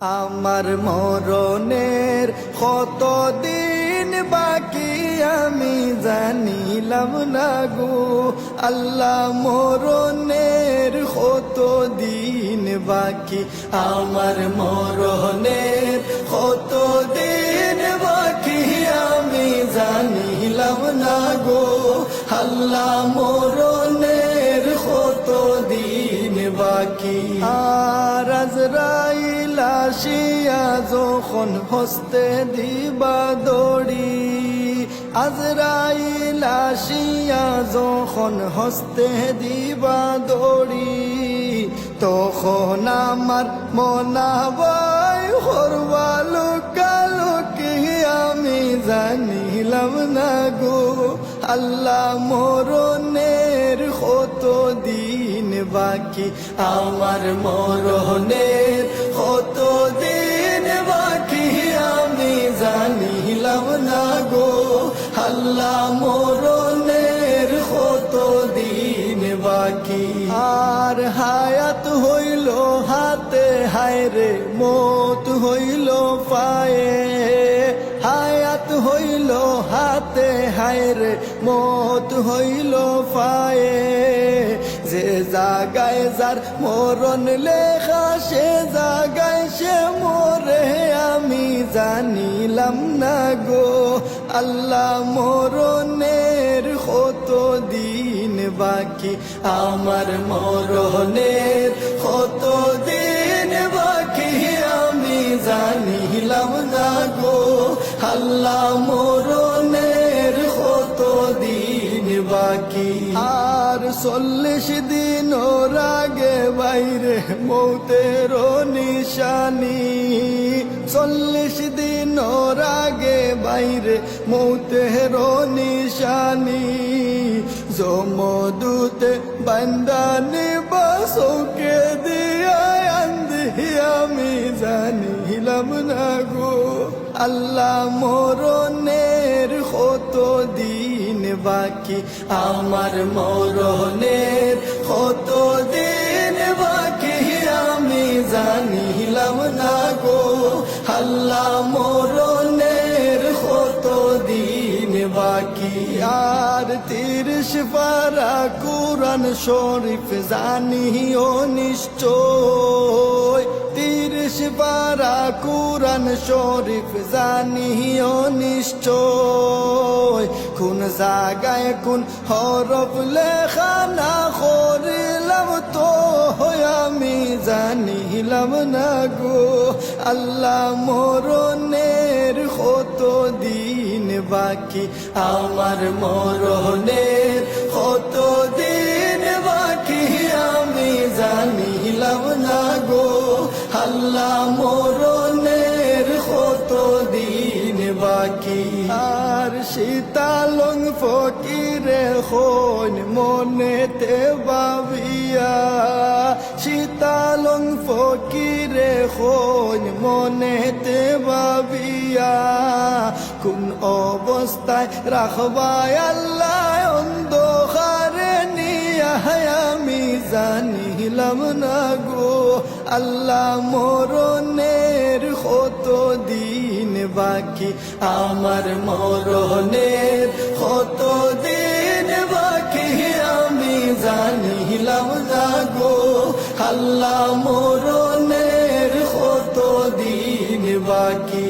আমার মরণের কতদিন বাকি আমি জানিলাম না গো আল্লাহ, মরণের কতদিন বাকি, আমার মরণের কতদিন বাকি আমি জানিলাম না গো আল্লাহ, মরণের কতদিন বাকি। আর আজরাইল আসিয়া যখন হস্তে দিবা দড়ি, আজরাইল আসিয়া যখন হস্তে দিবা দড়ি, তখন আমার মনাবাই হরবা লোকালোকি আমি জানিলাম না গো আল্লাহ, মরণের কতদিন বাকি, আমার মরণের কতদিন বাকি আমি জানিলাম না গো আল্লাহ, মরণের কতদিন বাকি। আর হায়াত হইল হাতে হায়রে মত হইল পায়ে, হায়াত হইল হাতে হায়রে মত হইল পায়ে, যে জাগায় যার মরণ লেখা সে জাগায় সে মরে আমি জানিলাম না গো আল্লাহ, মরণের কতদিন বাকি, আমার মরণের কতদিন বাকি আমি জানিলাম না গো আল্লাহ, মরণের কতদিন বাকি। আর 40 দিন ওর আগে বাইরে মৌতের নিশানি, 40 দিন ওর আগে বাইরে মৌতের নিশানি, জমদূতে বান্দানি বাসকে দিয়া আন্ধি আমি জানিলাম না গো আল্লাহ, মরণের কতদিন বাকি, আমার মরণের কতদিন বাকি আমি জানিলাম না গো আল্লাহ, মরণের কতদিন বাকি। আর 30 পারা কুরআন শরীফ জানিও নিশ্চয়, 30 পারা কুরআন শরীফ জানিও নিশ্চয়, কোন জায়গায় কোন হরফ লেখা না করিলাম তো আমি জানিলাম না গো আল্লাহ, মরণের কতদিন বাকি, আমার মরণের কতদিন বাকি আমি জানিলাম না গো আল্লাহ, মরণের কতদিন বাকি। আর শীতালং ফকিরে হন মনেতে ভাবিয়া, শীতালং ফকিরে হন মনেতে ভাবিয়া, কোন অবস্থায় রাখবায় আল্লাহ অন্ধকারে নিয়া আমি জানিলাম না গো আল্লাহ, মরণের কতদিন বাকি, আমার মরণের কতদিন বাকি আমি জানিলাম না গো আল্লাহ, মরণের কতদিন বাকি।